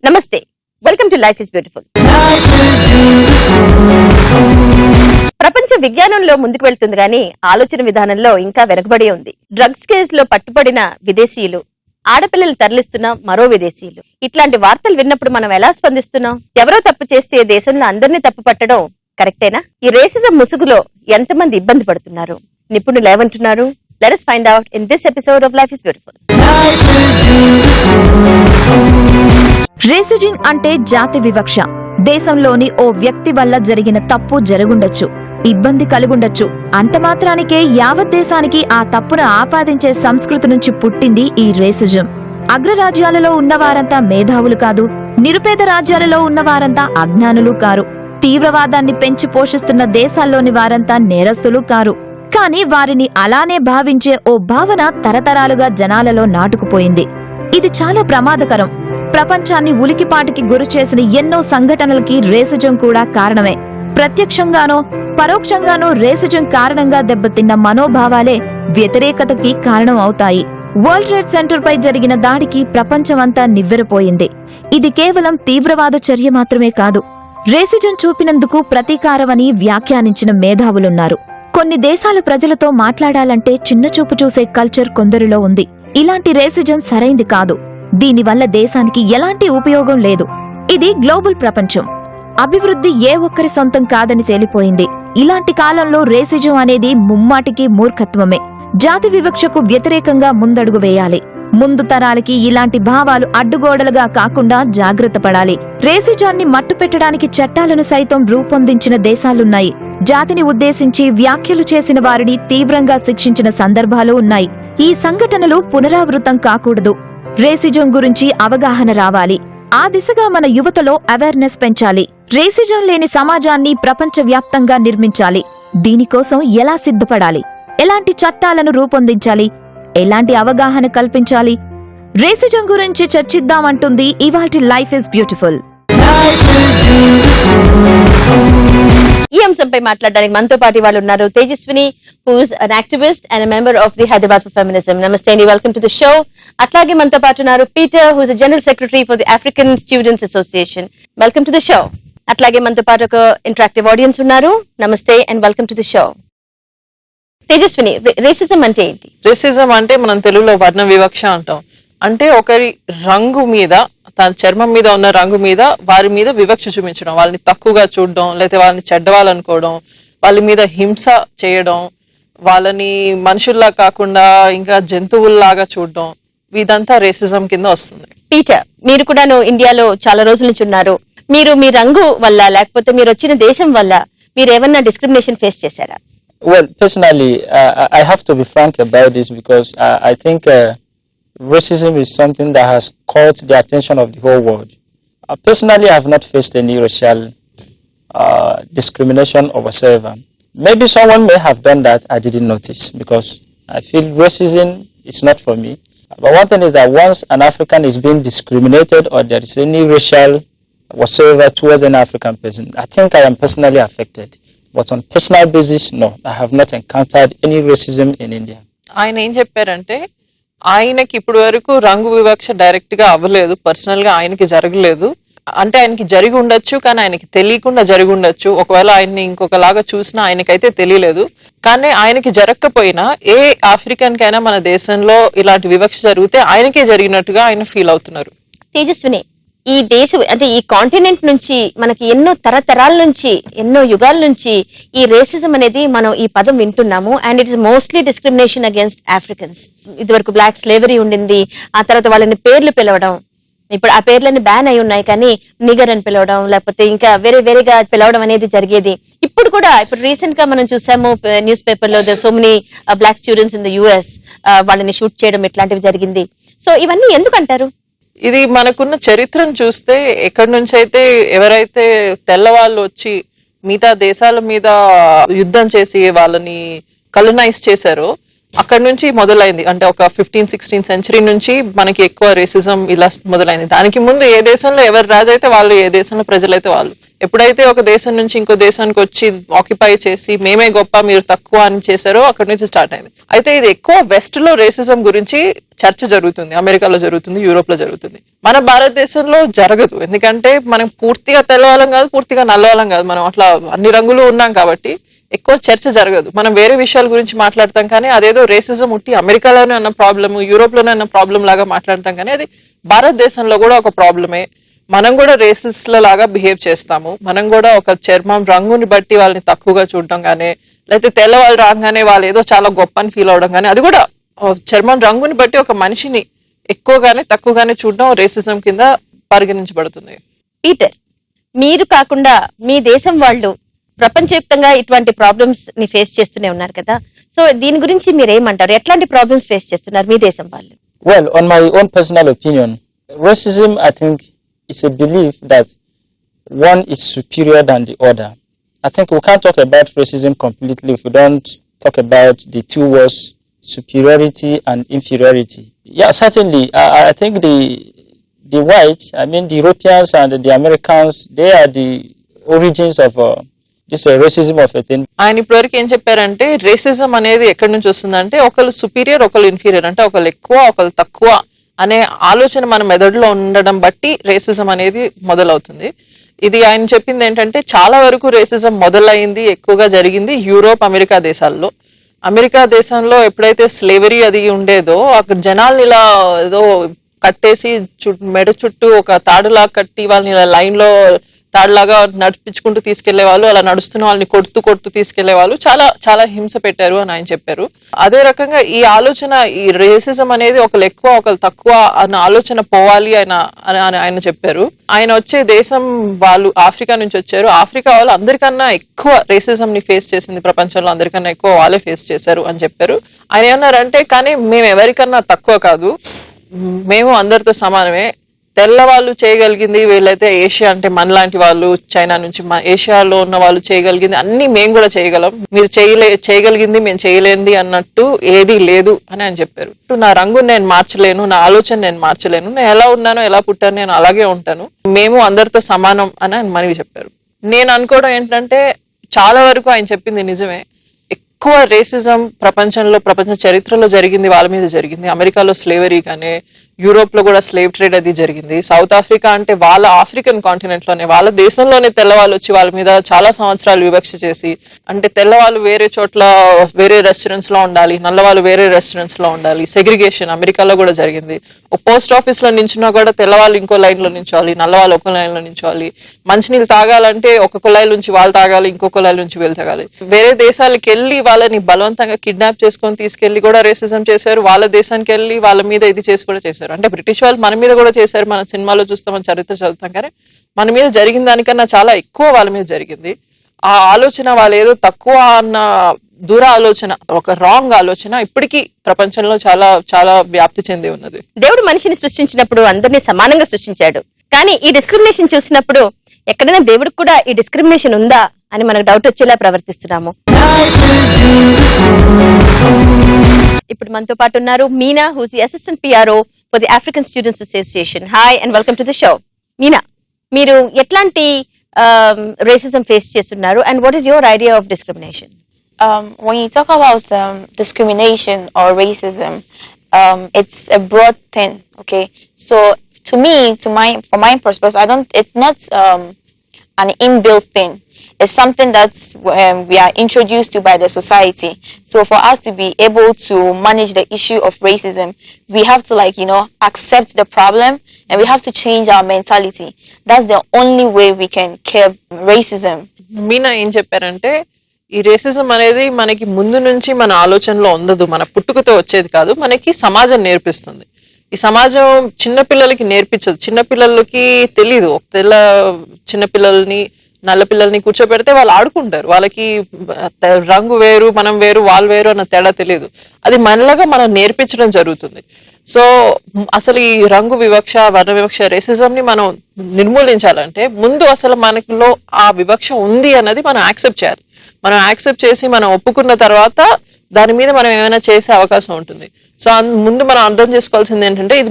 నమస్తే, welcome to life is beautiful. ప్రపంచ విజ్ఞానంలో ముందుకు వెళ్తుంది కానీ ఆలోచన విధానంలో ఇంకా వెనకబడి ఉంది. డ్రగ్స్ కేసులో పట్టుబడిన విదేశీయులు, ఆడపిల్లలు తరలిస్తున్న మరో విదేశీయులు, ఇట్లాంటి వార్తలు విన్నప్పుడు మనం ఎలా స్పందిస్తున్నాం? ఎవరో తప్పు చేస్తే దేశంలో అందరినీ తప్పు పట్టడం కరెక్టేనా? ఈ రేసిజం ముసుగులో ఎంతమంది ఇబ్బంది పడుతున్నారు, నిపుణులు ఏమంటున్నారు? Let us find out in this episode of Life is Beautiful. రేసిజింగ్ అంటే జాతి వివక్ష. దేశంలోని ఓ వ్యక్తి వల్ల జరిగిన తప్పు జరుగుండొచ్చు, ఇబ్బంది కలుగుండొచ్చు, అంత మాత్రానికే యావత్ దేశానికి ఆ తప్పును ఆపాదించే సంస్కృతి నుంచి పుట్టింది ఈ రేసిజం. అగ్రరాజ్యాలలో ఉన్నవారంతా మేధావులు కాదు, నిరుపేద రాజ్యాలలో ఉన్నవారంతా అజ్ఞానులు కారు, తీవ్రవాదాన్ని పెంచి పోషిస్తున్న దేశాల్లోని వారంతా నేరస్తులు కారు. కానీ వారిని అలానే భావించే ఓ భావన తరతరాలుగా జనాలలో నాటుకుపోయింది. ఇది చాలా ప్రమాదకరం. ప్రపంచాన్ని ఉలికిపాటికి గురిచేసిన ఎన్నో సంఘటనలకి రేసిజం కూడా కారణమే. ప్రత్యక్షంగానో పరోక్షంగానో రేసిజం కారణంగా దెబ్బతిన్న మనోభావాలే వ్యతిరేకతకి కారణం అవుతాయి. వరల్డ్ ట్రేడ్ సెంటర్ పై జరిగిన దాడికి ప్రపంచమంతా నివ్వెరపోయింది. ఇది కేవలం తీవ్రవాద చర్య మాత్రమే కాదు, రేసిజం చూపినందుకు ప్రతీకారమని వ్యాఖ్యానించిన మేధావులున్నారు. కొన్ని దేశాల ప్రజలతో మాట్లాడాలంటే చిన్నచూపు చూసే కల్చర్ కొందరిలో ఉంది. ఇలాంటి రేసిజం సరైంది కాదు. దీనివల్ల దేశానికి ఎలాంటి ఉపయోగం లేదు. ఇది గ్లోబల్ ప్రపంచం. అభివృద్ధి ఏ ఒక్కరి సొంతం కాదని తేలిపోయింది. ఇలాంటి కాలంలో రేసిజం అనేది ముమ్మాటికి మూర్ఖత్వమే. జాతి వివక్షకు వ్యతిరేకంగా ముందడుగు వేయాలి. ముందు తరాలకి ఇలాంటి భావాలు అడ్డుగోడలుగా కాకుండా జాగ్రత్త పడాలి. రేసిజాన్ని మట్టుపెట్టడానికి చట్టాలను సైతం రూపొందించిన దేశాలున్నాయి. జాతిని ఉద్దేశించి వ్యాఖ్యలు చేసిన వారిని తీవ్రంగా శిక్షించిన సందర్భాలు ఉన్నాయి. ఈ సంఘటనలు పునరావృతం కాకూడదు. రేసిజం గురించి అవగాహన రావాలి. ఆ దిశగా మన యువతలో అవేర్నెస్ పెంచాలి. రేసిజం లేని సమాజాన్ని ప్రపంచవ్యాప్తంగా నిర్మించాలి. దీనికోసం ఎలా సిద్ధపడాలి, ఎలాంటి చట్టాలను రూపొందించాలి, ఎలాంటి అవగాహన కల్పించాలి, రేసిజం గురించి చర్చిద్దామంటుంది ఇవాల్టి లైఫ్ ఇస్ బ్యూటిఫుల్. ఈ అంశంపై మాట్లాడడానికి మనతో పాటు వాళ్ళు ఉన్నారు. Tejaswini, who's an activist and member of the Hyderabad for feminism. నమస్తే అండి, వెల్కమ్ టు ది షో. అట్లాగే మనతో పాటు ఉన్నారు Peter, who's general secretary for the African students association. Welcome to the show. అట్లాగే మనతో పాటు ఒక ఇంటరాక్టివ్ ఆడియన్స్ ఉన్నారు. నమస్తే and welcome to the show. Tejaswini, racism అంటే ఏంటి? రేసిజం అంటే మనం తెలుగులో వర్ణ వివక్ష అంటాం. అంటే ఒకరి రంగు మీద, తన చర్మం మీద ఉన్న రంగు మీద వారి మీద వివక్ష చూపించడం, వాళ్ళని తక్కువగా చూడడం, లేకపోతే వాళ్ళని చెడ్డవాళ్ళనుకోవడం, వాళ్ళ మీద హింస చేయడం, వాళ్ళని మనుషుల్లా కాకుండా ఇంకా జంతువుల్లాగా చూడడం, ఇదంతా రేసిజం కింద వస్తుంది. పీటర్, మీరు కూడాను ఇండియాలో చాలా రోజుల నుంచి ఉన్నారు. మీరు మీ రంగు వల్ల లేకపోతే మీరు వచ్చిన దేశం వల్ల మీరు ఏమన్నా డిస్క్రిమినేషన్ ఫేస్ చేశారా? Well, personally, I have to be frank about this because I think racism is something that has caught the attention of the whole world. Personally, I have not faced any racial discrimination or whatsoever. Maybe someone may have done that, I didn't notice because I feel racism is not for me. But one thing is that once an African is being discriminated or there is any racial whatsoever towards an African person, I think I am personally affected. But on personal basis, no, I have not encountered any racism in India. ఆయన ఏం చెప్పారంటే, ఆయనకి ఇప్పుడు వరకు రంగు వివక్ష direct గా అవ్వలేదు, పర్సనల్ గా ఆయనకి జరగలేదు. అంటే ఆయనకి జరిగి ఉండొచ్చు, కానీ ఆయనకి తెలియకుండా జరిగి ఉండొచ్చు. ఒకవేళ ఆయన్ని ఇంకొకలాగా చూసినా ఆయనకైతే తెలియలేదు. కానీ ఆయనకి జరగకపోయినా ఏ ఆఫ్రికన్ కైనా మన దేశంలో ఇలాంటి వివక్ష జరిగితే ఆయనకే జరిగినట్టుగా ఆయన ఫీల్ అవుతున్నారు. తేజస్విని, ఈ దేశం అంటే ఈ కాంటినెంట్ నుంచి మనకి ఎన్నో తరతరాల నుంచి, ఎన్నో యుగాల నుంచి ఈ రేసిజం అనేది మనం ఈ పదం వింటున్నాము. And it is mostly discrimination against Africans. ఇదివరకు బ్లాక్ స్లేవరీ ఉండింది, ఆ తర్వాత వాళ్ళని పేర్లు పిలవడం, ఇప్పుడు ఆ పేర్లన్నీ బ్యాన్ అయి ఉన్నాయి, కానీ నిగర్ అని పిలవడం లేకపోతే ఇంకా వేరేగా పిలవడం అనేది జరిగేది. ఇప్పుడు కూడా ఇప్పుడు రీసెంట్ గా మనం చూసాము న్యూస్ పేపర్ లో so many black students in the US, వాళ్ళని షూట్ చేయడం ఇట్లాంటివి జరిగింది. సో ఇవన్నీ ఎందుకంటారు? ఇది మనకున్న చరిత్రను చూస్తే ఎక్కడి నుంచి అయితే ఎవరైతే తెల్లవాళ్ళు వచ్చి మిగతా దేశాల మీద యుద్ధం చేసి వాళ్ళని కలనైజ్ చేశారో అక్కడ నుంచి మొదలైంది. అంటే ఒక 15-16 సెంచరీ నుంచి మనకి ఎక్కువ రేసిజం ఇలా మొదలైంది. దానికి ముందు ఏ దేశంలో ఎవరు రాజు అయితే వాళ్ళు, ఏ దేశంలో ప్రజలైతే వాళ్ళు. ఎప్పుడైతే ఒక దేశం నుంచి ఇంకో దేశానికి వచ్చి ఆక్యుపై చేసి మేమే గొప్ప మీరు తక్కువ అని చేశారో అక్కడి నుంచి స్టార్ట్ అయింది. అయితే ఇది ఎక్కువ వెస్ట్ లో రేసిజం గురించి చర్చ జరుగుతుంది, అమెరికాలో జరుగుతుంది, యూరోప్ లో జరుగుతుంది. మన భారతదేశంలో జరగదు. ఎందుకంటే మనం పూర్తిగా తెల్లవాళ్ళం కాదు, పూర్తిగా నల్లవాళ్ళం కాదు, మనం అట్లా అన్ని రంగులు ఉన్నాం కాబట్టి ఎక్కువ చర్చ జరగదు. మనం వేరే విషయాల గురించి మాట్లాడతాం కానీ అదేదో రేసిజం ఉట్టి అమెరికాలోనే ఉన్న ప్రాబ్లమ్, యూరోప్ లోనే ఉన్న ప్రాబ్లం లాగా మాట్లాడతాం కానీ అది భారతదేశంలో కూడా ఒక ప్రాబ్లమే. మనం కూడా రేసిస్ట్ల లాగా బిహేవ్ చేస్తాము. మనం కూడా ఒక చర్మం రంగుని బట్టి వాళ్ళని తక్కువగా చూడడం కానీ, లేకపోతే తెల్లవాళ్ళు రాగానే వాళ్ళు ఏదో చాలా గొప్ప అని ఫీల్ అవడం కానీ, అది కూడా చర్మం రంగుని బట్టి ఒక మనిషిని ఎక్కువగానే తక్కువగానే చూడడం రేసిజం కింద పరిగణించబడుతుంది. పీటర్, మీరు కాకుండా మీ దేశం వాళ్ళు ప్రపంచవ్యాప్తంగా ఇటువంటి ప్రాబ్లమ్స్ ని ఫేస్ చేస్తూనే ఉన్నారు కదా, సో దీని గురించి మీరు ఏమంటారు? ఎట్లాంటి ప్రాబ్లమ్స్ ఫేస్ చేస్తున్నారు మీ దేశం వాళ్ళు? Well, on my own personal opinion, racism, I think, is a belief that one is superior than the other. I think we can't talk about racism completely if we don't talk about the two words, superiority and inferiority. Yeah, certainly. I think the whites, I mean the Europeans and the Americans, they are the origins of this racism of a thing. ఆయన ఇప్పటివరకు ఏం చెప్పారంటే racism అనేది ఎక్కడి నుంచి వస్తుందంటే ఒకళ్ళు superior ఒకళ్ళు ఇన్ఫీరియర్, అంటే ఒకళ్ళు ఎక్కువ ఒకళ్ళు తక్కువ అనే ఆలోచన మన మెదడులో ఉండడం బట్టి రేసిజం అనేది మొదలవుతుంది. ఇది ఆయన చెప్పింది ఏంటంటే చాలా వరకు రేసిజం మొదలైంది, ఎక్కువగా జరిగింది యూరోప్, అమెరికా దేశాల్లో. అమెరికా దేశంలో ఎప్పుడైతే స్లేవరీ అది ఉండేదో అక్కడ జనాల్ని ఇలా ఏదో కట్టేసి మెడ చుట్టూ ఒక తాడులా కట్టి వాళ్ళని ఇలా లైన్ లో తాడులాగా నడిపించుకుంటూ తీసుకెళ్లే వాళ్ళు, అలా నడుస్తున్న వాళ్ళని కొడుతూ తీసుకెళ్లే వాళ్ళు, చాలా చాలా హింస పెట్టారు అని ఆయన చెప్పారు. అదే రకంగా ఈ ఆలోచన, ఈ రేసిజం అనేది ఒకళ్ళు ఎక్కువ ఒకళ్ళు తక్కువ అన్న ఆలోచన పోవాలి ఆయన చెప్పారు. ఆయన వచ్చే దేశం వాళ్ళు ఆఫ్రికా నుంచి వచ్చారు. ఆఫ్రికా వాళ్ళు అందరికన్నా ఎక్కువ రేసిజం ని ఫేస్ చేసింది, ప్రపంచంలో అందరికన్నా ఎక్కువ వాళ్ళే ఫేస్ చేశారు అని చెప్పారు. ఆయన ఏమన్నారంటే కానీ మేము ఎవరికన్నా తక్కువ కాదు, మేము అందరితో సమానమే. తెల్లవాళ్ళు చేయగలిగింది, వీళ్ళైతే ఏషియా అంటే మనలాంటి వాళ్ళు, చైనా నుంచి ఏషియాలో ఉన్న వాళ్ళు చేయగలిగింది అన్ని మేము కూడా చేయగలం, మీరు చేయగలిగింది మేము చేయలేంది అన్నట్టు ఏదీ లేదు అని ఆయన చెప్పారు. నా రంగు నేను మార్చలేను, నా ఆలోచన నేను మార్చలేను, నేను ఎలా ఉన్నానో ఎలా పుట్టాను నేను అలాగే ఉంటాను, మేము అందరితో సమానం అని ఆయన మనవి చెప్పారు. నేను అనుకోవడం ఏంటంటే చాలా వరకు ఆయన చెప్పింది నిజమే. ఎక్కువ రేసిజం ప్రపంచ చరిత్రలో జరిగింది వాళ్ళ మీద జరిగింది. అమెరికాలో స్లేవరీ కానీ, యూరోప్ లో కూడా స్లేవ్ ట్రేడ్ అది జరిగింది. సౌత్ ఆఫ్రికా అంటే వాళ్ళ ఆఫ్రికన్ కాంటినెంట్ లోనే, వాళ్ళ దేశంలోనే తెల్లవాళ్ళు వచ్చి వాళ్ళ మీద చాలా సంవత్సరాలు వివక్ష చేసి, అంటే తెల్లవాళ్ళు వేరే చోట్ల వేరే రెస్టారెంట్స్ లో ఉండాలి, నల్లవాళ్ళు వేరే రెస్టారెంట్స్ లో ఉండాలి, సెగ్రిగేషన్ అమెరికాలో కూడా జరిగింది. ఒక పోస్ట్ ఆఫీస్ లో నించున్నా కూడా తెల్లవాళ్ళు ఇంకో లైన్ లో నించోవాలి, నల్లవాళ్ళు ఒక లైన్ లో నించోవాలి. మంచినీళ్ళు తాగాలంటే ఒక కుళాయి నుంచి వాళ్ళు తాగాలి, ఇంకో కుళాయి నుంచి వీళ్ళు తాగాలి. వేరే దేశాలకు వెళ్ళి వాళ్ళని బలవంతంగా కిడ్నాప్ చేసుకొని తీసుకెళ్లి కూడా రేసిజం చేశారు. వాళ్ళ దేశానికి వెళ్ళి వాళ్ళ మీద ఇది చేసి కూడా చేశారు. అంటే బ్రిటిష్ వాళ్ళు మన మీద కూడా చేశారు, మన సినిమాలో చూస్తాం, మన చరిత్ర చదువుతాం, కానీ మన మీద జరిగిన దానికన్నా చాలా ఎక్కువ వాళ్ళ మీద జరిగింది. ఆ ఆలోచన వాళ్ళు ఏదో తక్కువ అన్న దూర ఆలోచన, ఒక రాంగ్ ఆలోచన ఇప్పటికీ ప్రపంచంలో చాలా చాలా వ్యాప్తి చెంది ఉన్నది. దేవుడు మనిషిని సృష్టించినప్పుడు అందరినీ సమానంగా సృష్టించాడు, కానీ ఈ డిస్క్రిమినేషన్ చూసినప్పుడు ఎక్కడైనా దేవుడికి కూడా ఈ డిస్క్రిమినేషన్ ఉందా అని మనకు డౌట్ వచ్చేలా ప్రవర్తిస్తున్నాము. ఇప్పుడు మనతో పాటు ఉన్నారు Meena, who's the assistant PRO for the African students association. Hi and welcome to the show. Meena, మీరు ఎట్లాంటి racism ఫేస్ చేస్తున్నారు and what is your idea of discrimination? When you talk about discrimination or racism, it's a broad thing, okay? So to me, from my perspective, it's not an inbuilt thing. It's something that's we are introduced to by the society. So for us to be able to manage the issue of racism, we have to accept the problem and we have to change our mentality. That's the only way we can curb racism. Meena ఏం చెప్పారంటే ఈ racism అనేది మనకి ముందు నుంచి మన ఆలోచనలో ఉండదు, మన పుట్టుకతో వచ్చేది కాదు, మనకి సమాజం నేర్పిస్తుంది. ఈ సమాజం చిన్నపిల్లలకి నేర్పించదు, చిన్నపిల్లలకి తెలీదు. తెల్ల చిన్నపిల్లల్ని నల్ల పిల్లల్ని కూర్చోబెడితే వాళ్ళు ఆడుకుంటారు, వాళ్ళకి రంగు వేరు మనం వేరు వాళ్ళు వేరు అన్న తేడా తెలియదు. అది మనలాగా మనం నేర్పించడం జరుగుతుంది. సో అసలు ఈ రంగు వివక్ష, వర్ణ వివక్ష, రేసిజం ని మనం నిర్మూలించాలంటే ముందు అసలు మనలో ఆ వివక్ష ఉంది అన్నది మనం యాక్సెప్ట్ చేయాలి. మనం యాక్సెప్ట్ చేసి మనం ఒప్పుకున్న తర్వాత దాని మీద మనం ఏమైనా చేసే అవకాశం ఉంటుంది. సో ముందు మనం అర్థం చేసుకోవాల్సింది ఏంటంటే ఇది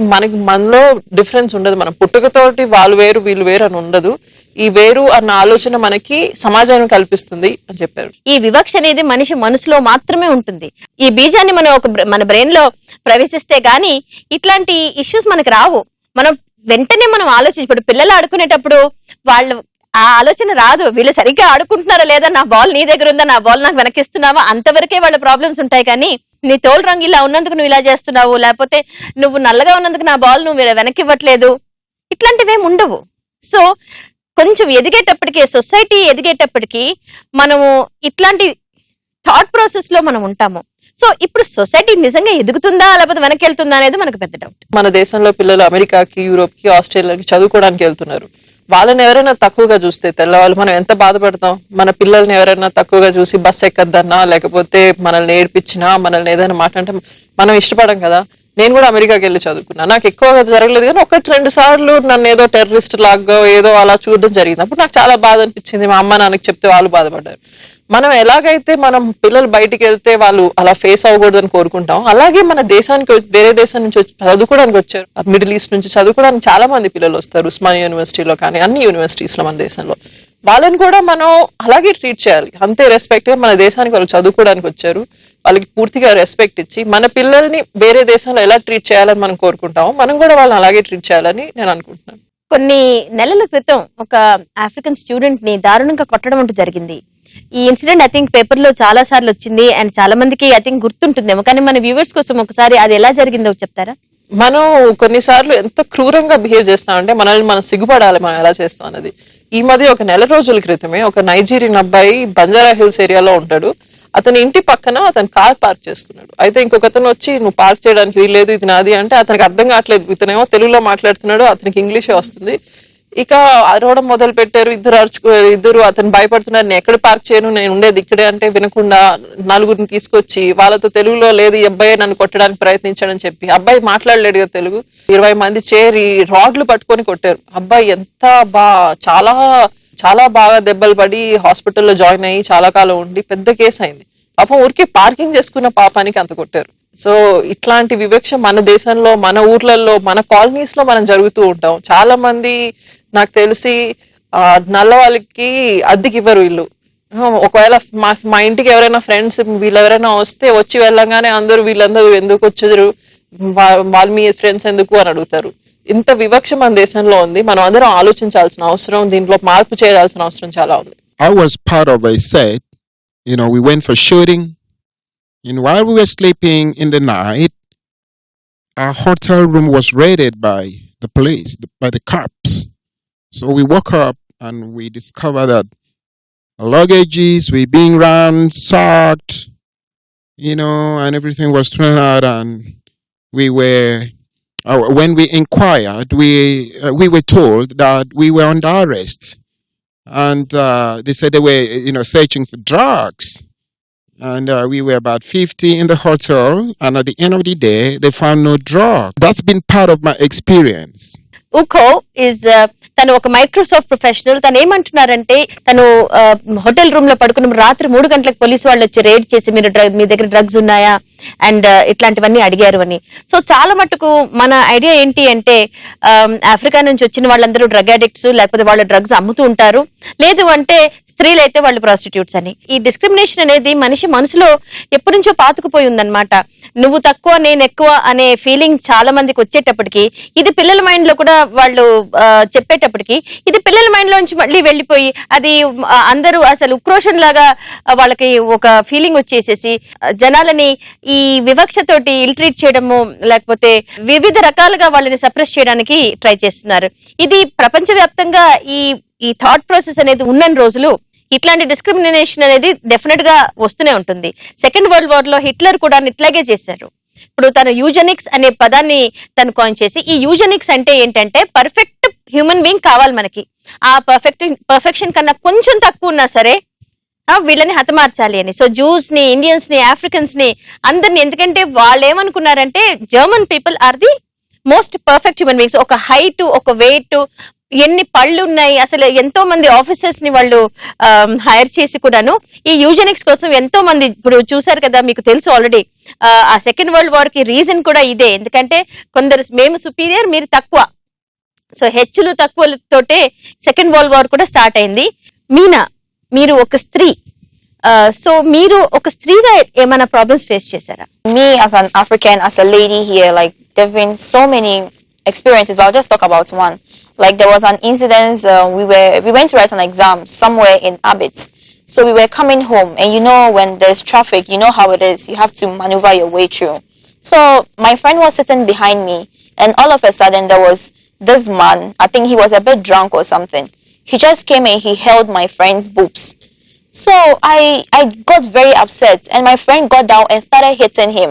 మనలో డిఫరెన్స్ ఉండదు. మనం పుట్టుకతోటి వాళ్ళు వేరు వీళ్ళు వేరు అని ఉండదు. ఈ వేరు అన్న ఆలోచన మనకి సమాజాన్ని కల్పిస్తుంది అని చెప్పారు. ఈ వివక్ష అనేది మనిషి మనసులో మాత్రమే ఉంటుంది. ఈ బీజాన్ని మనం మన బ్రెయిన్ లో ప్రవేశిస్తే గానీ ఇట్లాంటి ఇష్యూస్ మనకు రావు. మనం వెంటనే మనం ఆలోచించి, ఇప్పుడు పిల్లలు ఆడుకునేటప్పుడు వాళ్ళు ఆ ఆలోచన రాదు, వీళ్ళు సరిగ్గా ఆడుకుంటున్నారా లేదా, నా బాల్ నీ దగ్గర ఉందా, నా బాల్ నాకు వెనకిస్తున్నావా, అంతవరకే వాళ్ళ ప్రాబ్లమ్స్ ఉంటాయి. కానీ నీ తోలు రంగు ఇలా ఉన్నందుకు నువ్వు ఇలా చేస్తున్నావు, లేకపోతే నువ్వు నల్లగా ఉన్నందుకు నా బాల్ నువ్వు వెనక్కివ్వట్లేదు, ఇట్లాంటివేం ఉండవు. సో కొంచెం ఎదిగేటప్పటికి, సొసైటీ ఎదిగేటప్పటికి మనము ఇట్లాంటి థాట్ ప్రాసెస్ లో మనం ఉంటాము. సో ఇప్పుడు సొసైటీ నిజంగా ఎదుగుతుందా లేకపోతే వెనక్కి వెళ్తుందా అనేది మనకు పెద్ద డౌట్. మన దేశంలో పిల్లలు అమెరికాకి, యూరోప్ కి, ఆస్ట్రేలియాకి చదువుకోవడానికి వెళ్తున్నారు. వాళ్ళని ఎవరైనా తక్కువగా చూస్తే తెల్లవాళ్ళు మనం ఎంత బాధపడతాం. మన పిల్లల్ని ఎవరైనా తక్కువగా చూసి బస్ ఎక్కద్దన్నా, లేకపోతే మనల్ని ఏడ్పించినా, మనల్ని ఏదైనా మాట్లాడితే మనం ఇష్టపడం కదా. నేను కూడా అమెరికాకి వెళ్ళి చదువుకున్నా. నాకు ఎక్కువగా జరగలేదు, కానీ 1-2 సార్లు నన్ను ఏదో టెర్రరిస్ట్ లాగా ఏదో అలా చూడడం జరిగింది. అప్పుడు నాకు చాలా బాధ అనిపించింది. మా అమ్మ నాన్నకి చెప్తే వాళ్ళు బాధపడ్డారు. మనం ఎలాగైతే మనం పిల్లలు బయటికి వెళ్తే వాళ్ళు అలా ఫేస్ అవ్వకూడదని కోరుకుంటాం, అలాగే మన దేశానికి వేరే దేశం నుంచి చదువుకోవడానికి వచ్చారు. మిడిల్ ఈస్ట్ నుంచి చదువుకోవడానికి చాలా మంది పిల్లలు వస్తారు. ఉస్మానియా యూనివర్సిటీలో కానీ అన్ని యూనివర్సిటీస్ లో మన దేశంలో. వాళ్ళని కూడా మనం అలాగే ట్రీట్ చేయాలి. అంతే రెస్పెక్ట్ గా మన దేశానికి వాళ్ళు చదువుకోవడానికి వచ్చారు, వాళ్ళకి పూర్తిగా రెస్పెక్ట్ ఇచ్చి మన పిల్లల్ని వేరే దేశంలో ఎలా ట్రీట్ చేయాలని మనం కోరుకుంటామో మనం కూడా వాళ్ళని అలాగే ట్రీట్ చేయాలని నేను అనుకుంటున్నాను. కొన్ని నెలల క్రితం ఒక ఆఫ్రికన్ స్టూడెంట్ ని దారుణంగా కొట్టడం అంటూ జరిగింది. ఈ ఇన్సిడెంట్ ఐ థింక్ పేపర్ లో చాలా సార్లు వచ్చింది అండ్ చాలా మందికి ఐ థింక్ గుర్తుంటుందేమో. కానీ మన వ్యూవర్స్ కోసం ఒకసారి అది ఎలా జరిగిందో చెప్తారా? మనం కొన్నిసార్లు ఎంత క్రూరంగా బిహేవ్ చేస్తామంటే మనల్ని మనం సిగ్గుపడాలి మనం ఎలా చేస్తాం అన్నది. ఈ మధ్య ఒక నెల రోజుల క్రితమే ఒక నైజీరియన్ అబ్బాయి బంజారా హిల్స్ ఏరియాలో ఉంటాడు. అతని ఇంటి పక్కన అతను కార్ పార్క్ చేసుకున్నాడు. అయితే ఇంకొక అతను వచ్చి నువ్వు పార్క్ చేయడానికి వీల్లేదు, ఇది నాది అంటే అతనికి అర్థం కావట్లేదు. ఇతనేమో తెలుగులో మాట్లాడుతున్నాడు, అతనికి ఇంగ్లీషే వస్తుంది. ఇక అరవడం మొదలు పెట్టారు. ఇద్దరు అతను భయపడుతున్నారు, నేను ఎక్కడ పార్క్ చేయను, నేను ఉండేది ఇక్కడే అంటే వినకుండా నలుగురిని తీసుకొచ్చి వాళ్ళతో తెలుగులో లేదు ఈ అబ్బాయి నన్ను కొట్టడానికి ప్రయత్నించాడని చెప్పి, అబ్బాయి మాట్లాడలేడు కదా తెలుగు, 20 మంది చేరి రాడ్లు పట్టుకొని కొట్టారు. అబ్బాయి ఎంత చాలా చాలా బాగా దెబ్బలు పడి హాస్పిటల్లో జాయిన్ అయ్యి చాలా కాలం ఉండి పెద్ద కేసు అయింది. పాపం ఊరికి పార్కింగ్ చేసుకున్న పాపానికి అంత కొట్టారు. సో ఇట్లాంటి వివక్ష మన దేశంలో, మన ఊర్లలో, మన కాలనీస్ లో మనం జరుగుతూ ఉంటాం. చాలా మంది నాకు తెలిసి నల్ల వాళ్ళకి అద్దెకి ఇవ్వరు ఇల్లు. ఒకవేళ మా ఇంటికి ఎవరైనా ఫ్రెండ్స్ వీళ్ళెవరైనా వస్తే వచ్చి వెళ్ళంగానే వీళ్ళందరూ ఎందుకు వచ్చారు, వాళ్ళు మీ ఫ్రెండ్స్ ఎందుకు అని అడుగుతారు. ఇంత వివక్ష మన దేశంలో ఉంది. మనం అందరం ఆలోచించాల్సిన అవసరం, దీంట్లో మార్పు చేయాల్సిన అవసరం చాలా ఉంది. I was part of a set, we went for shooting. And while we were sleeping in the night, our hotel room was raided by the police, by the cops. So we woke up and we discovered that our luggages were being ransacked, and everything was thrown out. And we were, when we inquired, we were told that we were under arrest. And they said they were, searching for drugs. And we were about 50 in the hotel. And at the end of the day, they found no drug. That's been part of my experience. Uko is తను ఒక Microsoft professional. తను ఏమంటున్నారంటే తను hotel room లో పడుకున్న రాత్రి 3 గంటలకు police వాళ్ళు వచ్చి రేడ్ చేసి మీ దగ్గర డ్రగ్స్ ఉన్నాయా అండ్ ఇట్లాంటివన్నీ అడిగారు అని. సో చాలా మటుకు మన ఐడియా ఏంటి అంటే ఆఫ్రికా నుంచి వచ్చిన వాళ్ళందరూ డ్రగ్ అడిక్ట్స్, లేకపోతే వాళ్ళు డ్రగ్స్ అమ్ముతూ ఉంటారు, లేదు అంటే స్త్రీలు అయితే వాళ్ళు ప్రాస్టిట్యూట్స్ అని. ఈ డిస్క్రిమినేషన్ అనేది మనిషి మనసులో ఎప్పటి నుంచో పాతుకుపోయి ఉందన్నమాట. నువ్వు తక్కువ నేను ఎక్కువ అనే ఫీలింగ్ చాలా మందికి వచ్చేటప్పటికి, ఇది పిల్లల మైండ్ లో కూడా వాళ్ళు చెప్పేటప్పటికి, ఇది పిల్లల మైండ్ లోంచి మళ్ళీ వెళ్ళిపోయి అది అందరూ అసలు ఉక్రోషం లాగా వాళ్ళకి ఒక ఫీలింగ్ వచ్చేసేసి జనాలని ఈ వివక్షతోటి ఇల్ట్రీట్ చేయడము, లేకపోతే వివిధ రకాలుగా వాళ్ళని సప్రెస్ చేయడానికి ట్రై చేస్తున్నారు. ఇది ప్రపంచవ్యాప్తంగా ఈ థాట్ ప్రాసెస్ అనేది ఉన్న రోజులు ఇట్లాంటి డిస్క్రిమినేషన్ అనేది డెఫినెట్ గా వస్తూనే ఉంటుంది. సెకండ్ వరల్డ్ వార్ లో హిట్లర్ కూడా ఇట్లాగే చేశారు. ఇప్పుడు తను యూజెనిక్స్ అనే పదాన్ని తను కాయిన్ చేసి, ఈ యూజెనిక్స్ అంటే ఏంటంటే పర్ఫెక్ట్ హ్యూమన్ బీయింగ్ కావాలి మనకి, ఆ పర్ఫెక్షన్ కన్నా కొంచెం తక్కువ ఉన్నా సరే వీళ్ళని హతమార్చాలి అని. సో జూస్ ని, ఇండియన్స్ ని, ఆఫ్రికన్స్ ని అందరిని, ఎందుకంటే వాళ్ళు ఏమనుకున్నారంటే German people are the most perfect human beings. ఒక హైట్, ఒక వెయిట్, ఎన్ని పళ్ళు ఉన్నాయి, అసలు ఎంతో మంది ఆఫీసర్స్ ని వాళ్ళు హైర్ చేసి కూడాను ఈ యూజెనిక్స్ కోసం ఎంతో మంది, ఇప్పుడు చూసారు కదా, మీకు తెలుసు ఆల్రెడీ ఆ సెకండ్ వరల్డ్ వార్ కి రీజన్ కూడా ఇదే. ఎందుకంటే కొందరు మేము సుపీరియర్, మీరు తక్కువ, సో హెచ్చులు తక్కువలతోటే సెకండ్ వరల్డ్ వార్ కూడా స్టార్ట్ అయింది. మీనా, మీరు ఒక స్త్రీ, సో మీరు ఒక స్త్రీగా ఏమైనా ప్రాబ్లమ్స్ ఫేస్ చేశారా? Me as an African, as a lady here, like there've been so many experiences, but I'll just talk about one. Like there was an incident, we went to write an exam somewhere in Abbots. So we were coming home, and you know when there's traffic, you know how it is. You have to maneuver your way through. So my friend was sitting behind me, and all of a sudden there was this man. I think he was a bit drunk or something. He just came and he held my friend's boobs. So I got very upset, and my friend got down and started hitting him.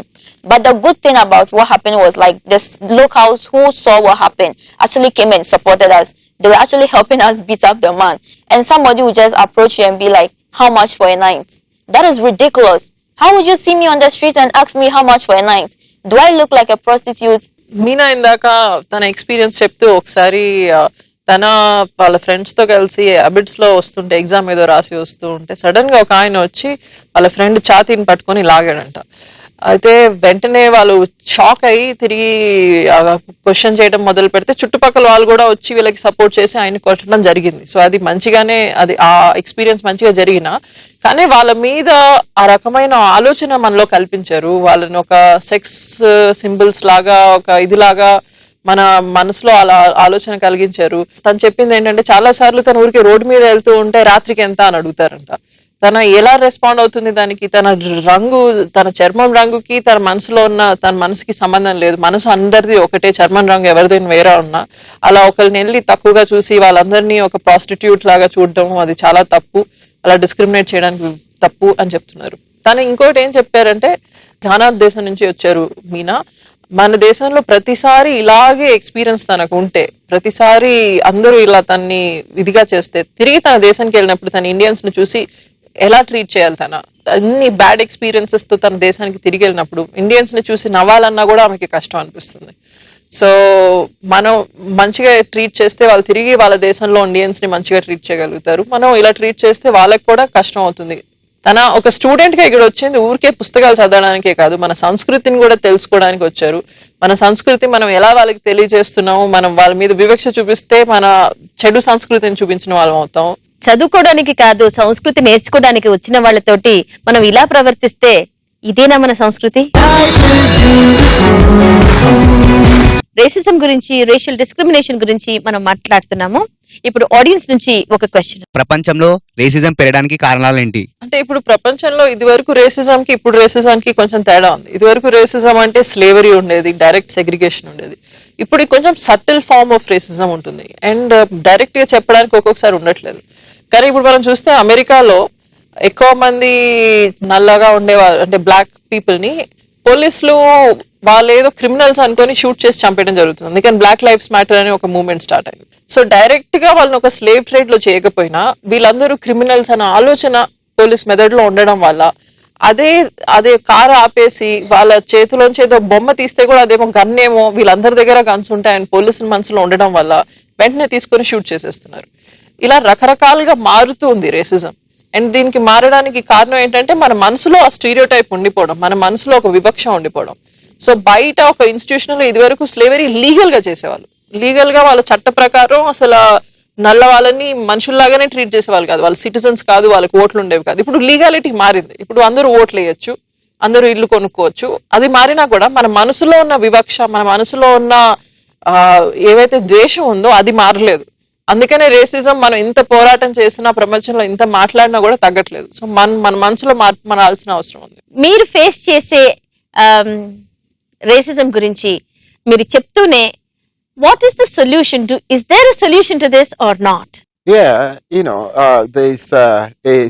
But the good thing about what happened was, like, this locals who saw what happened actually came and supported us. They were actually helping us beat up the man. And somebody would just approach you and be like, "How much for a night?" That is ridiculous. How would you see me on the street and ask me how much for a night? Do I look like a prostitute? Meena ఇందాక తన experience చెప్తూ ఒకసారి తన వాళ్ళ friends తో కలిసి అబిడ్స్ లో వస్తుంటే ఎగ్జామ్ ఏదో రాసి వస్తూ ఉంటే సడన్ గా ఒక ఆయన వచ్చి వాళ్ళ ఫ్రెండ్ ఛాతీని పట్టుకొని లాగాడంట. అయితే వెంటనే వాళ్ళు షాక్ అయ్యి తిరిగి క్వశ్చన్ చేయడం మొదలు పెడితే చుట్టుపక్కల వాళ్ళు కూడా వచ్చి వీళ్ళకి సపోర్ట్ చేసి ఆయన కొట్టడం జరిగింది. సో అది మంచిగానే, అది ఆ ఎక్స్పీరియన్స్ మంచిగా జరిగినా కానీ వాళ్ళ మీద ఆ రకమైన ఆలోచన మనలో కల్పించారు. వాళ్ళని ఒక సెక్స్ సింబల్స్ లాగా, ఒక ఇదిలాగా మన మనసులో అలా ఆలోచన కలిగించారు. తను చెప్పింది ఏంటంటే చాలా సార్లు తన ఊరికి రోడ్డు మీద వెళ్తూ ఉంటే రాత్రికి ఎంత అని అడుగుతారంట. తన ఎలా రెస్పాండ్ అవుతుంది దానికి, తన రంగు, తన చర్మం రంగుకి తన మనసులో ఉన్న తన మనసుకి సంబంధం లేదు. మనసు అందరిది ఒకటే, చర్మం రంగు ఎవరిదైనా వేరే ఉన్నా అలా ఒకరిని వెళ్ళి తక్కువగా చూసి వాళ్ళందరినీ ఒక ప్రాస్టిట్యూట్ లాగా చూడడం అది చాలా తప్పు. అలా డిస్క్రిమినేట్ చేయడానికి తప్పు అని చెప్తున్నారు. తను ఇంకోటి ఏం చెప్పారంటే, ఘానా దేశం నుంచి వచ్చారు మీనా. మన దేశంలో ప్రతిసారి ఇలాగే ఎక్స్పీరియన్స్ తనకు ఉంటే, ప్రతిసారి అందరూ ఇలా తన్ని ఇదిగా చేస్తే, తిరిగి తన దేశానికి వెళ్ళినప్పుడు తన ఇండియన్స్ ని చూసి ఎలా ట్రీట్ చేయాలి, తన అన్ని బ్యాడ్ ఎక్స్పీరియన్సెస్ తో తన దేశానికి తిరిగి వెళ్ళినప్పుడు ఇండియన్స్ ని చూసి నవ్వాలన్నా కూడా ఆమెకి కష్టం అనిపిస్తుంది. సో మనం మంచిగా ట్రీట్ చేస్తే వాళ్ళు తిరిగి వాళ్ళ దేశంలో ఇండియన్స్ ని మంచిగా ట్రీట్ చేయగలుగుతారు. మనం ఇలా ట్రీట్ చేస్తే వాళ్ళకి కూడా కష్టం అవుతుంది. తన ఒక స్టూడెంట్ గా ఇక్కడ వచ్చింది ఊరికే పుస్తకాలు చదవడానికే కాదు, మన సంస్కృతిని కూడా తెలుసుకోవడానికి వచ్చారు. మన సంస్కృతి మనం ఎలా వాళ్ళకి తెలియజేస్తున్నాము, మనం వాళ్ళ మీద వివక్ష చూపిస్తే మన చెడు సంస్కృతిని చూపించిన వాళ్ళం అవుతాం. చదువుకోవడానికి కాదు, సంస్కృతి నేర్చుకోవడానికి వచ్చిన వాళ్ళతోటి మనం ఇలా ప్రవర్తిస్తే ఇదేనా మన సంస్కృతి? రేసిజం గురించి, రేషియల్ డిస్క్రిమినేషన్ గురించి మనం మాట్లాడుతున్నాము. ఇప్పుడు ఆడియన్స్ నుంచి ఒక క్వశ్చన్. ప్రపంచంలో రేసిజం పెరగడానికి కారణాలు ఏంటి? అంటే ఇప్పుడు ప్రపంచంలో ఇది వరకు రేసిజం కి ఇప్పుడు రేసిజం కి కొంచెం తేడా ఉంది. ఇది వరకు రేసిజం అంటే స్లేవరీ ఉండేది, డైరెక్ట్ సెగ్రిగేషన్ ఉండేది. ఇప్పుడు కొంచెం సటిల్ ఫార్మ్ ఆఫ్ రేసిజం ఉంటుంది అండ్ డైరెక్ట్ గా చెప్పడానికి ఒక్కొక్కసారి ఉండట్లేదు. కానీ ఇప్పుడు మనం చూస్తే అమెరికాలో ఎక్కువ మంది నల్లగా ఉండేవారు, అంటే బ్లాక్ పీపుల్ ని పోలీసులు వాళ్ళు ఏదో క్రిమినల్స్ అనుకొని షూట్ చేసి చంపేయడం జరుగుతుంది. అందుకని బ్లాక్ లైఫ్స్ మ్యాటర్ అని ఒక మూవ్మెంట్ స్టార్ట్ అయింది. సో డైరెక్ట్ గా వాళ్ళని ఒక స్లేవ్ ట్రేడ్ లో చేయకపోయినా వీళ్ళందరూ క్రిమినల్స్ అనే ఆలోచన పోలీస్ మెథడ్ లో ఉండడం వల్ల అదే కారు ఆపేసి వాళ్ళ చేతిలోంచి ఏదో బొమ్మ తీస్తే కూడా అదేమో గన్ ఏమో, వీళ్ళందరి దగ్గర గన్స్ ఉంటాయని పోలీసుల మనసులో ఉండడం వల్ల వెంటనే తీసుకొని షూట్ చేసేస్తున్నారు. ఇలా రకరకాలుగా మారుతూ ఉంది రేసిజం. అండ్ దీనికి మారడానికి కారణం ఏంటంటే మన మనసులో ఆ స్టీరియోటైప్ ఉండిపోవడం, మన మనసులో ఒక వివక్ష ఉండిపోవడం. సో బయట ఒక ఇన్స్టిట్యూషన్ లో ఇది వరకు స్లేవరీ లీగల్ గా చేసేవాళ్ళు, లీగల్ గా వాళ్ళ చట్ట ప్రకారం అసలు నల్ల వాళ్ళని మనుషుల్లాగానే ట్రీట్ చేసేవాళ్ళు కాదు, వాళ్ళు సిటిజన్స్ కాదు, వాళ్ళకి ఓట్లు ఉండేవి కాదు. ఇప్పుడు లీగాలిటీ మారింది, ఇప్పుడు అందరూ ఓట్లు వేయచ్చు, అందరూ ఇల్లు కొనుక్కోవచ్చు. అది మారినా కూడా మన మనసులో ఉన్న వివక్ష, మన మనసులో ఉన్న ఏవైతే ద్వేషం ఉందో అది మారలేదు. అందుకనే రేసిజం మనం ఇంత పోరాటం చేసినా, ప్రపంచంలో ఇంత మాట్లాడినా కూడా తగ్గట్లేదు. సో మన మనసులో మార్పు మారాల్సిన అవసరం ఉంది. మీరు ఫేస్ చేసే రేసిజం గురించి మీరు చెప్తూనే, what is the solution to, is there a solution to this or not? Yeah, there's a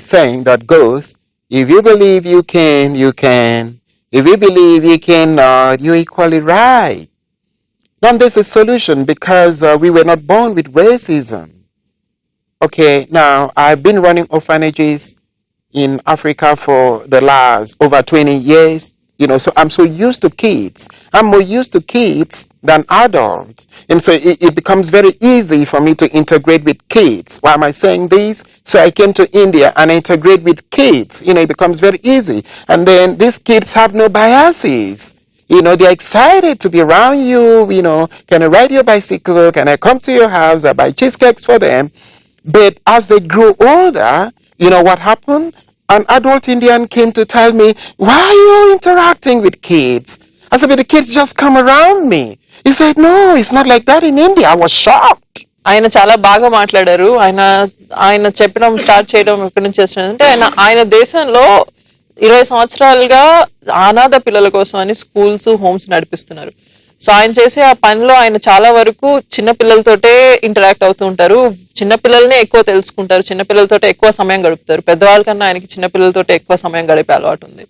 saying that goes, if you believe you can, you can. If you believe you cannot, you're equally right. Now there's a solution because we were not born with racism. Okay, now I've been running orphanages in Africa for the last over 20 years So I'm so used to kids. I'm more used to kids than adults. And so it becomes very easy for me to integrate with kids. Why am I saying this? So I came to India and I integrate with kids. It becomes very easy. And then these kids have no biases. They're excited to be around you. Can I ride your bicycle? Can I come to your house? I buy cheesecakes for them. But as they grow older, what happened? An adult Indian came to tell me, why are you interacting with kids? I said, but the kids just come around me. He said, no, it's not like that in India. I was shocked. ఆయన చాలా బాగా మాట్లాడారు. ఆయన చెప్పడం start చేయడం ఎప్పటి నుంచి చేస్తున్నారంటే ఆయన దేశంలో 20 సంవత్సరాలుగా అనాథ పిల్లల కోసం అని స్కూల్స్, హోమ్స్ నడిపిస్తున్నారు. సో ఆయన చేసే ఆ పనిలో ఆయన చాలా వరకు చిన్న పిల్లలతోటే ఇంటరాక్ట్ అవుతూ ఉంటారు. చిన్న పిల్లల్ని ఎక్కువ తెలుసుకుంటారు, చిన్న పిల్లలతోటే ఎక్కువ సమయం గడుపుతారు. పెద్దవాళ్ళ కన్నా ఆయనకి చిన్న పిల్లలతోటే ఎక్కువ సమయం గడిపే అలవాటు ఉంది.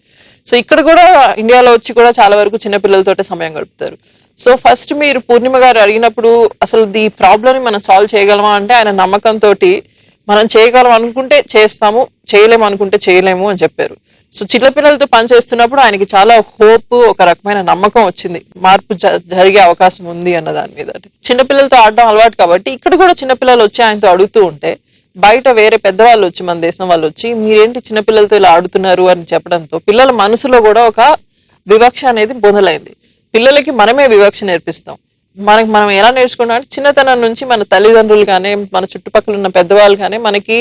సో ఇక్కడ కూడా ఇండియాలో వచ్చి కూడా చాలా వరకు చిన్న పిల్లలతోటే సమయం గడుపుతారు. సో ఫస్ట్ మీరు పూర్ణిమ గారు అడిగినప్పుడు అసలు ఈ ప్రాబ్లమ్ ని మనం సాల్వ్ చేయగలమా అంటే ఆయన నమ్మకంతో మనం చేయగలం అనుకుంటే చేస్తాము, చేయలేము అనుకుంటే చేయలేము అని చెప్పారు. సో చిన్నపిల్లలతో పనిచేస్తున్నప్పుడు ఆయనకి చాలా హోప్, ఒక రకమైన నమ్మకం వచ్చింది, మార్పు జరిగే అవకాశం ఉంది అన్న దాని మీద. చిన్నపిల్లలతో ఆడడం అలవాటు కాబట్టి ఇక్కడ కూడా చిన్నపిల్లలు వచ్చి ఆయనతో అడుగుతూ ఉంటే బయట వేరే పెద్దవాళ్ళు వచ్చి, మన దేశం వాళ్ళు వచ్చి మీరేంటి చిన్నపిల్లలతో ఇలా ఆడుతున్నారు అని చెప్పడంతో పిల్లల మనసులో కూడా ఒక వివక్ష అనేది మొదలైంది. పిల్లలకి మనమే వివక్ష నేర్పిస్తాం. మనం ఎలా నేర్చుకున్నాం అంటే చిన్నతనం నుంచి మన తల్లిదండ్రులు కానీ, మన చుట్టుపక్కల ఉన్న పెద్దవాళ్ళు కానీ మనకి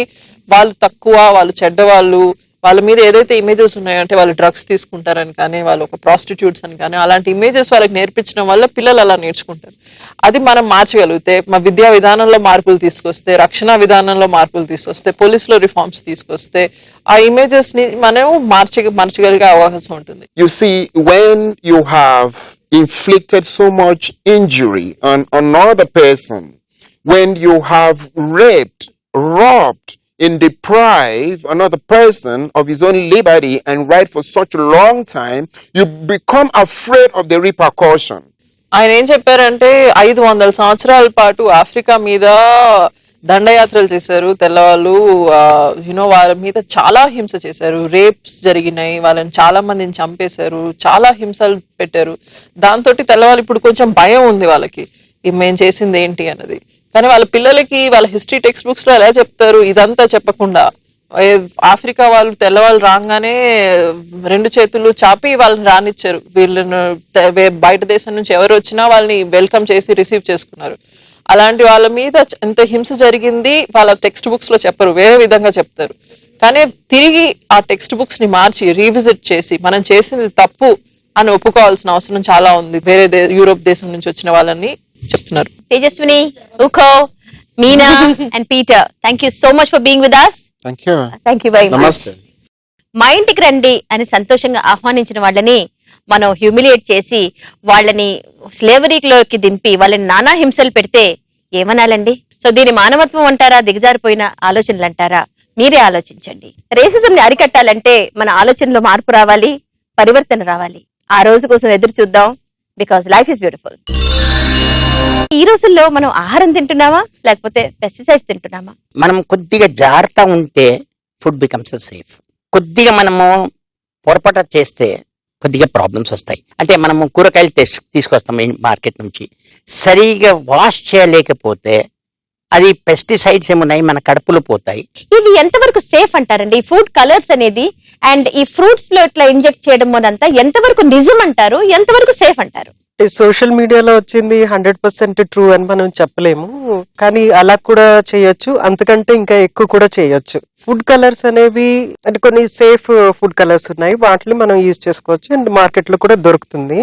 వాళ్ళు తక్కువ, వాళ్ళు చెడ్డవాళ్ళు, వాళ్ళ మీద ఏదైతే ఇమేజెస్ ఉన్నాయో అంటే వాళ్ళు డ్రగ్స్ తీసుకుంటారని కానీ, వాళ్ళు ఒక ప్రాస్టిట్యూట్స్ అని కానీ, అలాంటి ఇమేజెస్ వాళ్ళకి నేర్పించడం వల్ల పిల్లలు అలా నేర్చుకుంటారు. అది మనం మార్చగలిగితే, మా విద్యా విధానంలో మార్పులు తీసుకొస్తే, రక్షణ విధానంలో మార్పులు తీసుకొస్తే, పోలీసులో రిఫార్మ్స్ తీసుకొస్తే ఆ ఇమేజెస్ ని మనం మార్చగలిగే అవకాశం ఉంటుంది. You see, when you have inflicted so much injury on another person, when you have raped, robbed, and deprived another person of his own liberty and right for such a long time, you become afraid of the repercussion. ఆయన ఏం చెప్పారంటే 500 సంవత్సరాల పాటు Africa మీద దండయాత్రలు చేశారు తెల్లవాళ్ళు. వాళ్ళ మీద చాలా హింస చేశారు, రేప్స్ జరిగినాయి, వాళ్ళని చాలా మందిని చంపేశారు, చాలా హింసలు పెట్టారు. దాంతో తెల్లవాళ్ళు ఇప్పుడు కొంచెం భయం ఉంది వాళ్ళకి, మేము చేసింది ఏంటి అన్నది. కానీ వాళ్ళ పిల్లలకి వాళ్ళ హిస్టరీ టెక్స్ట్ బుక్స్ లో ఎలా చెప్తారు, ఇదంతా చెప్పకుండా ఆఫ్రికా వాళ్ళు తెల్లవాళ్ళు రాగానే 2 చేతులు చాపి వాళ్ళని రానిచ్చారు. వీళ్ళను బయట దేశం నుంచి ఎవరు వచ్చినా వాళ్ళని వెల్కమ్ చేసి రిసీవ్ చేసుకున్నారు. అలాంటి వాళ్ళ మీద ఎంత హింస జరిగింది వాళ్ళ టెక్స్ట్ బుక్స్ లో చెప్పరు, వేరే విధంగా చెప్తారు. కానీ తిరిగి ఆ టెక్స్ట్ బుక్స్ ని మార్చి రీవిజిట్ చేసి మనం చేసింది తప్పు అని ఒప్పుకోవాల్సిన అవసరం చాలా ఉంది. వేరే యూరోప్ దేశం నుంచి వచ్చిన వాళ్ళని చెప్తున్నారు. తేజస్విని, ఉఖో, Meena and Peter, thank you so much for being with us. Thank you. Thank you very much. Namaste. మా ఇంటికి రండి అని సంతోషంగా ఆహ్వానించిన వాళ్ళని మనం హ్యూమిలియేట్ చేసి వాళ్ళని స్లేవరీలోకి దింపి వాళ్ళని నానా హింసలు పెడితే ఏమనాలండి? సో దీని మానవత్వం అంటారా, దిగజారిపోయిన ఆలోచనలు అంటారా? మీరే ఆలోచించండి. రేసిజం ని అరికట్టాలంటే మన ఆలోచనలో మార్పు రావాలి, పరివర్తన రావాలి. ఆ రోజు కోసం ఎదురు చూద్దాం. Because life is beautiful. ఈ రోజుల్లో మనం ఆహారం తింటున్నామా లేకపోతే పెస్టిసైడ్స్ తింటున్నామా? మనం కొద్దిగా జాగ్రత్త ఉంటే ఫుడ్ బికమ్స్ సేఫ్. కొద్దిగా మనము పొరపాటు చేస్తే కొద్దిగా ప్రాబ్లమ్స్ వస్తాయి. అంటే మనము కూరగాయలు తీసుకొస్తాం మార్కెట్ నుంచి, సరిగా వాష్ చేయలేకపోతే అది పెస్టిసైడ్స్ ఏమున్నాయి మన కడుపులో పోతాయి. ఇది ఎంతవరకు సేఫ్ అంటారండి? ఈ ఫుడ్ కలర్స్ అనేది అండ్ ఈ ఫ్రూట్స్ లో ఇట్లా ఇంజెక్ట్ చేయడం అదంతా ఎంతవరకు నిజం అంటారు, ఎంతవరకు సేఫ్ అంటారు? సోషల్ మీడియాలో వచ్చింది 100% ట్రూ అని మనం చెప్పలేము, కానీ అలా కూడా చేయొచ్చు, అంతకంటే ఇంకా ఎక్కువ కూడా చేయొచ్చు. ఫుడ్ కలర్స్ అనేవి అంటే కొన్ని సేఫ్ ఫుడ్ కలర్స్ ఉన్నాయి, వాటిని మనం యూజ్ చేసుకోవచ్చు అండ్ మార్కెట్ లో కూడా దొరుకుతుంది.